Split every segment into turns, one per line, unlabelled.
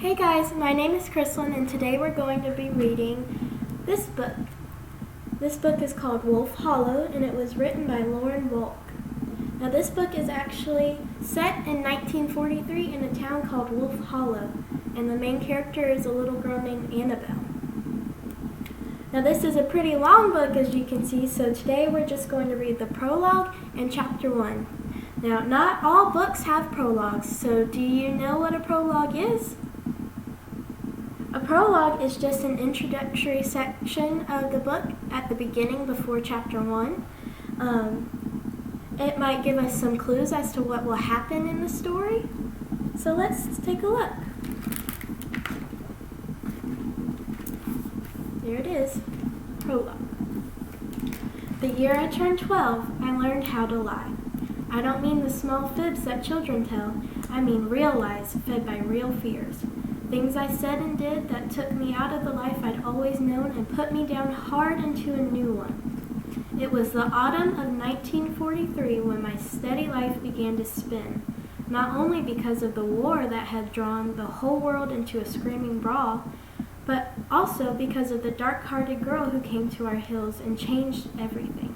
Hey guys, my name is Chrislyn and today we're going to be reading this book. This book is called Wolf Hollow and it was written by Lauren Volk. Now this book is actually set in 1943 in a town called Wolf Hollow, and the main character is a little girl named Annabelle. Now this is a pretty long book, as you can see, so today we're just going to read the prologue and chapter 1. Now not all books have prologues, so do you know what a prologue is? A prologue is just an introductory section of the book at the beginning before chapter 1. It might give us some clues as to what will happen in the story. So let's take a look. There it is, prologue. The year I turned 12, I learned how to lie. I don't mean the small fibs that children tell. I mean real lies fed by real fears. Things I said and did that took me out of the life I'd always known and put me down hard into a new one. It was the autumn of 1943 when my steady life began to spin, not only because of the war that had drawn the whole world into a screaming brawl, but also because of the dark-hearted girl who came to our hills and changed everything.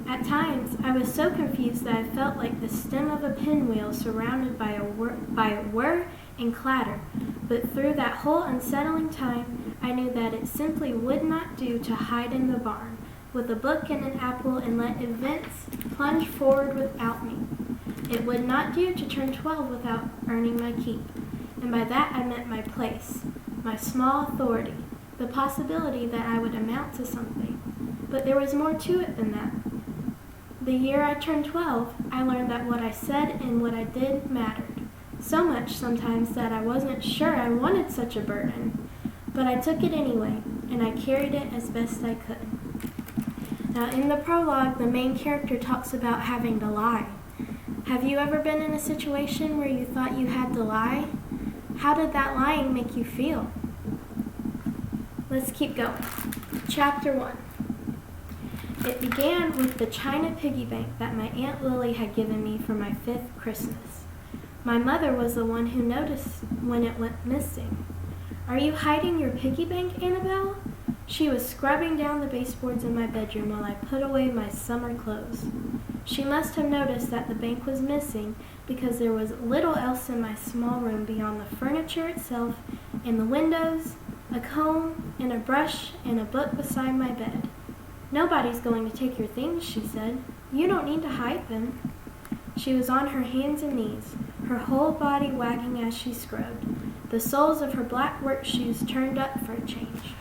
At times, I was so confused that I felt like the stem of a pinwheel surrounded by a whir and clatter, but through that whole unsettling time, I knew that it simply would not do to hide in the barn with a book and an apple and let events plunge forward without me. It would not do to turn 12 without earning my keep, and by that I meant my place, my small authority, the possibility that I would amount to something. But there was more to it than that. The year I turned 12, I learned that what I said and what I did mattered. So much sometimes that I wasn't sure I wanted such a burden. But I took it anyway, and I carried it as best I could. Now in the prologue, the main character talks about having to lie. Have you ever been in a situation where you thought you had to lie? How did that lying make you feel? Let's keep going. Chapter 1. It began with the china piggy bank that my Aunt Lily had given me for my 5th Christmas. My mother was the one who noticed when it went missing. "Are you hiding your piggy bank, Annabelle?" She was scrubbing down the baseboards in my bedroom while I put away my summer clothes. She must have noticed that the bank was missing because there was little else in my small room beyond the furniture itself and the windows, a comb, and a brush, and a book beside my bed. "Nobody's going to take your things," she said. "You don't need to hide them." She was on her hands and knees, her whole body wagging as she scrubbed, the soles of her black work shoes turned up for a change.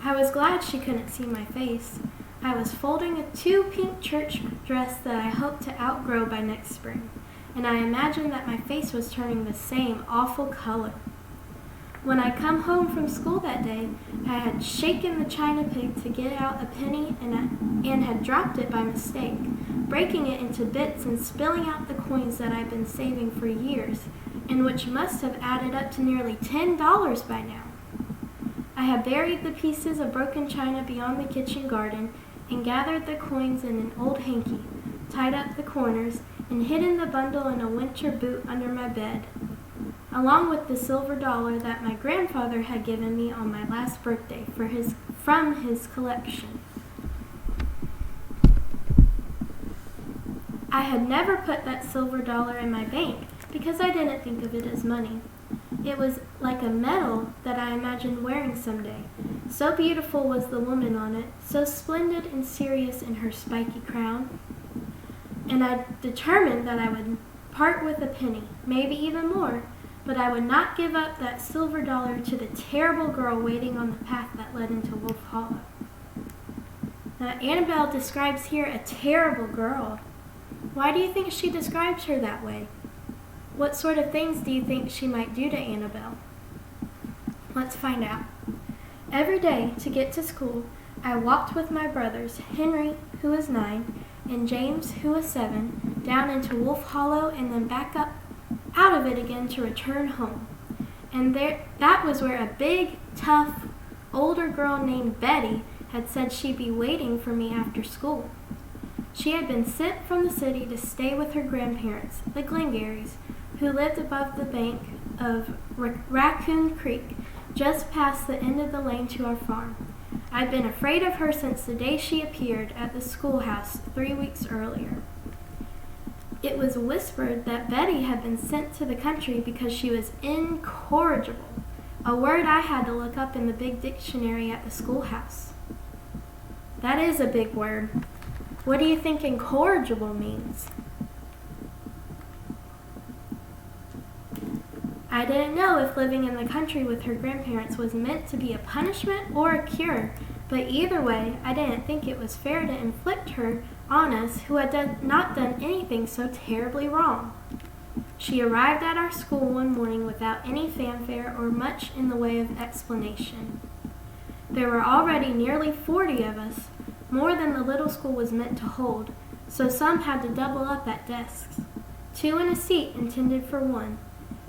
I was glad she couldn't see my face. I was folding a 2 pink church dress that I hoped to outgrow by next spring, and I imagined that my face was turning the same awful color. When I come home from school that day, I had shaken the china pig to get out a penny and had dropped it by mistake, breaking it into bits and spilling out the coins that I'd been saving for years, and which must have added up to nearly $10 by now. I had buried the pieces of broken china beyond the kitchen garden and gathered the coins in an old hanky, tied up the corners, and hidden the bundle in a winter boot under my bed, along with the silver dollar that my grandfather had given me on my last birthday from his collection. I had never put that silver dollar in my bank because I didn't think of it as money. It was like a medal that I imagined wearing someday. So beautiful was the woman on it, so splendid and serious in her spiky crown. And I determined that I would part with a penny, maybe even more, but I would not give up that silver dollar to the terrible girl waiting on the path that led into Wolf Hollow. Now, Annabelle describes here a terrible girl. Why do you think she describes her that way? What sort of things do you think she might do to Annabelle? Let's find out. Every day, to get to school, I walked with my brothers, Henry, who was 9, and James, who was 7, down into Wolf Hollow and then back up out of it again to return home. And that was where a big, tough, older girl named Betty had said she'd be waiting for me after school. She had been sent from the city to stay with her grandparents, the Glengarrys, who lived above the bank of Raccoon Creek, just past the end of the lane to our farm. I'd been afraid of her since the day she appeared at the schoolhouse 3 weeks earlier. It was whispered that Betty had been sent to the country because she was incorrigible, a word I had to look up in the big dictionary at the schoolhouse. That is a big word. What do you think incorrigible means? I didn't know if living in the country with her grandparents was meant to be a punishment or a cure, but either way, I didn't think it was fair to inflict her on us who had not done anything so terribly wrong. She arrived at our school one morning without any fanfare or much in the way of explanation. There were already nearly 40 of us, more than the little school was meant to hold, so some had to double up at desks. 2 in a seat intended for one.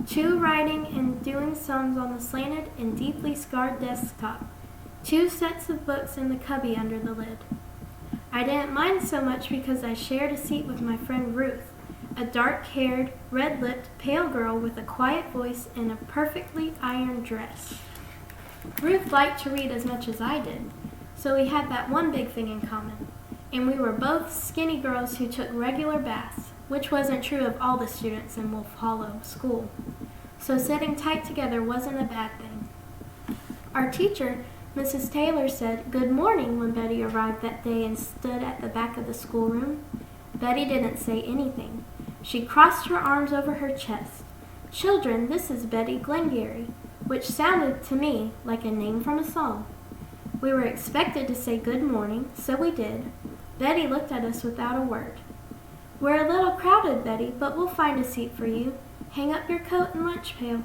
2 writing and doing sums on the slanted and deeply scarred desktop. 2 sets of books in the cubby under the lid. I didn't mind so much because I shared a seat with my friend Ruth, a dark-haired, red-lipped, pale girl with a quiet voice and a perfectly ironed dress. Ruth liked to read as much as I did, so we had that one big thing in common, and we were both skinny girls who took regular baths, which wasn't true of all the students in Wolf Hollow School. So sitting tight together wasn't a bad thing. Our teacher, Mrs. Taylor, said good morning when Betty arrived that day and stood at the back of the schoolroom. Betty didn't say anything. She crossed her arms over her chest. Children, this is Betty Glengarry, which sounded to me like a name from a song. We were expected to say good morning, so we did. Betty looked at us without a word. We're a little crowded, Betty, but we'll find a seat for you. Hang up your coat and lunch pail.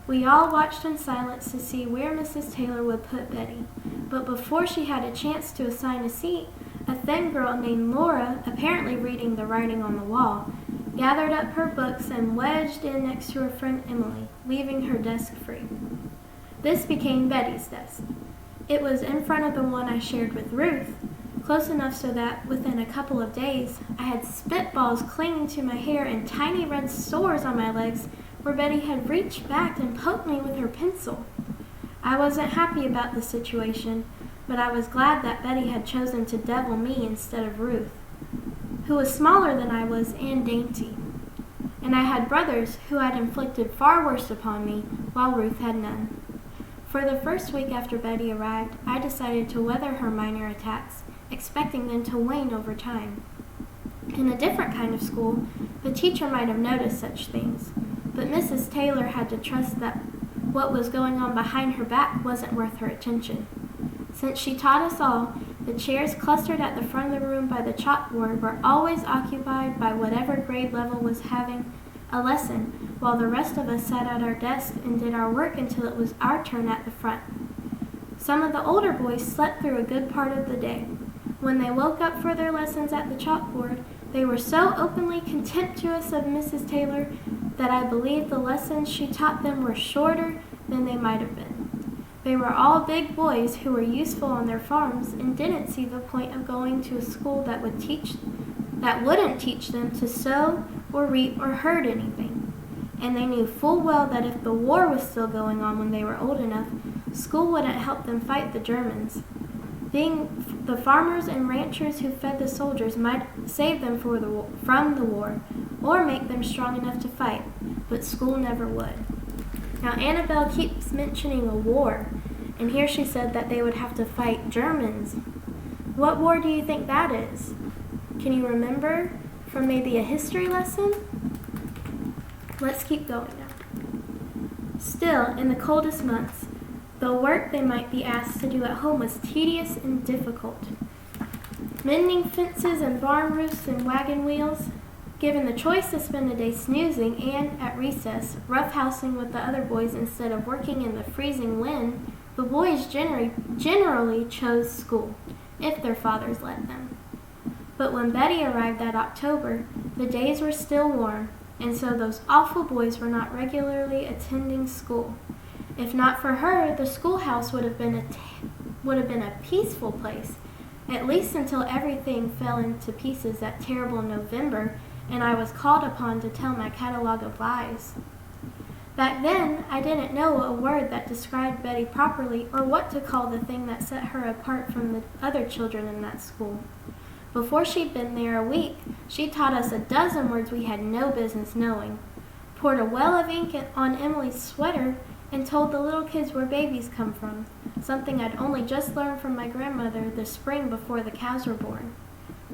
We all watched in silence to see where Mrs. Taylor would put Betty, but before she had a chance to assign a seat, a thin girl named Laura, apparently reading the writing on the wall, gathered up her books and wedged in next to her friend Emily, leaving her desk free. This became Betty's desk. It was in front of the one I shared with Ruth, close enough so that within a couple of days I had spitballs clinging to my hair and tiny red sores on my legs where Betty had reached back and poked me with her pencil. I wasn't happy about the situation, but I was glad that Betty had chosen to devil me instead of Ruth, who was smaller than I was and dainty. And I had brothers who had inflicted far worse upon me, while Ruth had none. For the first week after Betty arrived, I decided to weather her minor attacks, expecting them to wane over time. In a different kind of school, the teacher might have noticed such things, but Mrs. Taylor had to trust that what was going on behind her back wasn't worth her attention. Since she taught us all, the chairs clustered at the front of the room by the chalkboard were always occupied by whatever grade level was having a lesson, while the rest of us sat at our desks and did our work until it was our turn at the front. Some of the older boys slept through a good part of the day. When they woke up for their lessons at the chalkboard, they were so openly contemptuous of Mrs. Taylor that I believe the lessons she taught them were shorter than they might have been. They were all big boys who were useful on their farms and didn't see the point of going to a school that wouldn't teach them to sew or reap or herd anything. And they knew full well that if the war was still going on when they were old enough, school wouldn't help them fight the Germans. Being the farmers and ranchers who fed the soldiers might save them from the war or make them strong enough to fight, but school never would. Now, Annabelle keeps mentioning a war, and here she said that they would have to fight Germans. What war do you think that is? Can you remember from maybe a history lesson? Let's keep going now. Still, in the coldest months, the work they might be asked to do at home was tedious and difficult. Mending fences and barn roofs and wagon wheels, given the choice to spend a day snoozing and, at recess, roughhousing with the other boys instead of working in the freezing wind, the boys generally chose school, if their fathers let them. But when Betty arrived that October, the days were still warm, and so those awful boys were not regularly attending school. If not for her, the schoolhouse would have been a peaceful place, at least until everything fell into pieces that terrible November and I was called upon to tell my catalog of lies. Back then, I didn't know a word that described Betty properly or what to call the thing that set her apart from the other children in that school. Before she'd been there a week, she taught us a dozen words we had no business knowing, poured a well of ink on Emily's sweater, and told the little kids where babies come from, something I'd only just learned from my grandmother the spring before the cows were born.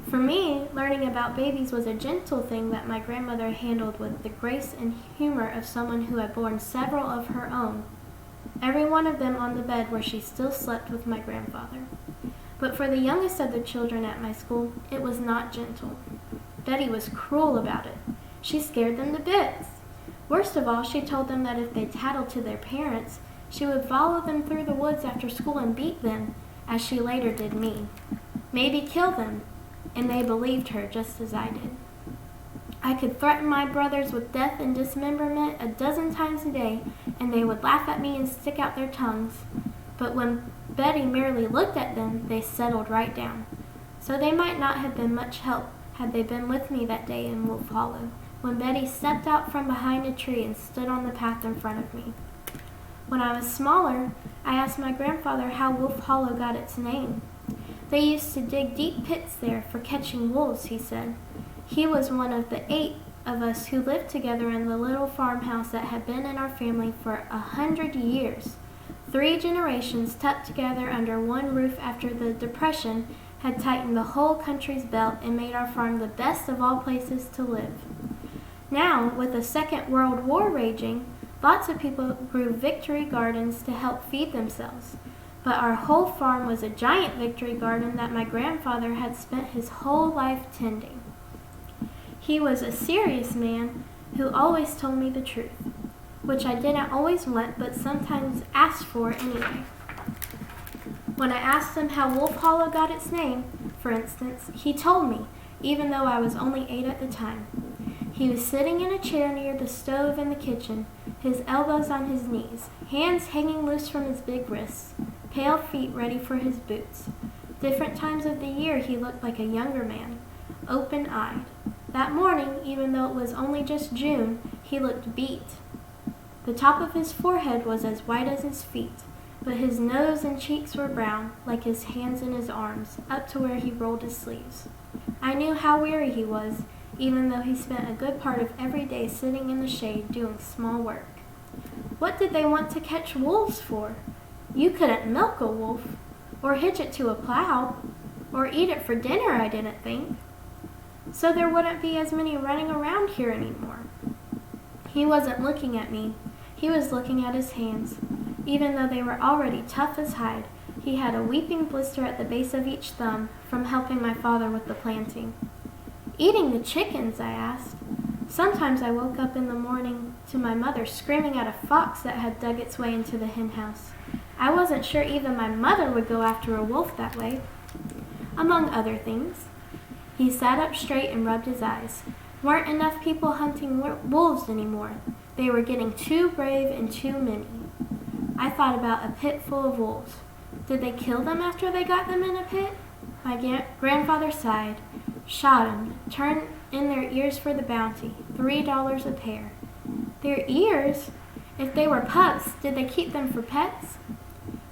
For me, learning about babies was a gentle thing that my grandmother handled with the grace and humor of someone who had borne several of her own, every one of them on the bed where she still slept with my grandfather. But for the youngest of the children at my school, it was not gentle. Betty was cruel about it. She scared them to bits. Worst of all, she told them that if they tattled to their parents, she would follow them through the woods after school and beat them, as she later did me. Maybe kill them, and they believed her just as I did. I could threaten my brothers with death and dismemberment a dozen times a day, and they would laugh at me and stick out their tongues. But when Betty merely looked at them, they settled right down. So they might not have been much help had they been with me that day in Wolf Hollow, when Betty stepped out from behind a tree and stood on the path in front of me. When I was smaller, I asked my grandfather how Wolf Hollow got its name. They used to dig deep pits there for catching wolves, he said. He was one of the 8 of us who lived together in the little farmhouse that had been in our family for 100 years. 3 generations tucked together under one roof after the Depression had tightened the whole country's belt and made our farm the best of all places to live. Now, with the Second World War raging, lots of people grew victory gardens to help feed themselves. But our whole farm was a giant victory garden that my grandfather had spent his whole life tending. He was a serious man who always told me the truth, which I didn't always want but sometimes asked for anyway. When I asked him how Wolf Hollow got its name, for instance, he told me, even though I was only 8 at the time. He was sitting in a chair near the stove in the kitchen, his elbows on his knees, hands hanging loose from his big wrists, pale feet ready for his boots. Different times of the year he looked like a younger man, open-eyed. That morning, even though it was only just June, he looked beat. The top of his forehead was as white as his feet, but his nose and cheeks were brown, like his hands and his arms, up to where he rolled his sleeves. I knew how weary he was, even though he spent a good part of every day sitting in the shade doing small work. What did they want to catch wolves for? You couldn't milk a wolf, or hitch it to a plow, or eat it for dinner, I didn't think. So there wouldn't be as many running around here anymore. He wasn't looking at me. He was looking at his hands. Even though they were already tough as hide, he had a weeping blister at the base of each thumb from helping my father with the planting. Eating the chickens, I asked. Sometimes I woke up in the morning to my mother screaming at a fox that had dug its way into the hen house. I wasn't sure even my mother would go after a wolf that way. Among other things. He sat up straight and rubbed his eyes. Weren't enough people hunting wolves anymore. They were getting too brave and too many. I thought about a pit full of wolves. Did they kill them after they got them in a pit? My grandfather sighed, shot them, turned in their ears for the bounty, $3 a pair. Their ears? If they were pups, did they keep them for pets?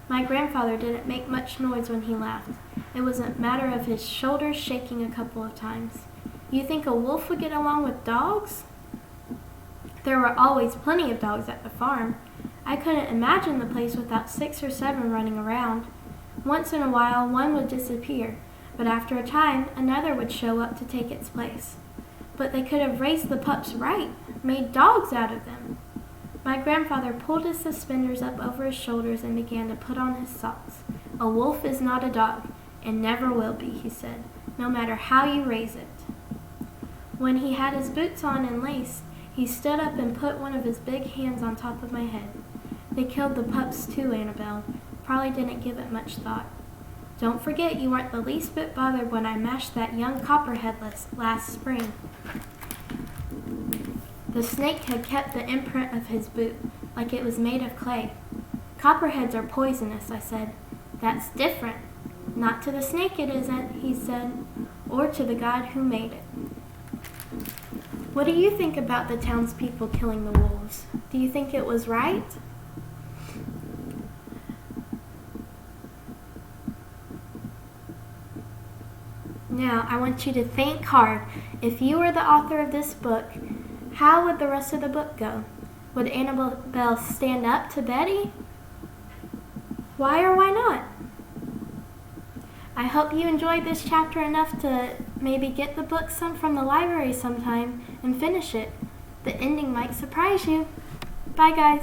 My grandfather didn't make much noise when he laughed. It was a matter of his shoulders shaking a couple of times. You think a wolf would get along with dogs? There were always plenty of dogs at the farm. I couldn't imagine the place without 6 or 7 running around. Once in a while, one would disappear, but after a time, another would show up to take its place. But they could have raised the pups right, made dogs out of them. My grandfather pulled his suspenders up over his shoulders and began to put on his socks. A wolf is not a dog, and never will be, he said, no matter how you raise it. When he had his boots on and laced, he stood up and put one of his big hands on top of my head. They killed the pups too, Annabelle. Probably didn't give it much thought. Don't forget you weren't the least bit bothered when I mashed that young copperhead last spring. The snake had kept the imprint of his boot, like it was made of clay. Copperheads are poisonous, I said. That's different. Not to the snake it isn't, he said, or to the God who made it. What do you think about the townspeople killing the wolves? Do you think it was right? Now, I want you to think hard. If you were the author of this book, how would the rest of the book go? Would Annabelle stand up to Betty? Why or why not? I hope you enjoyed this chapter enough to maybe get the book from the library sometime and finish it. The ending might surprise you. Bye, guys.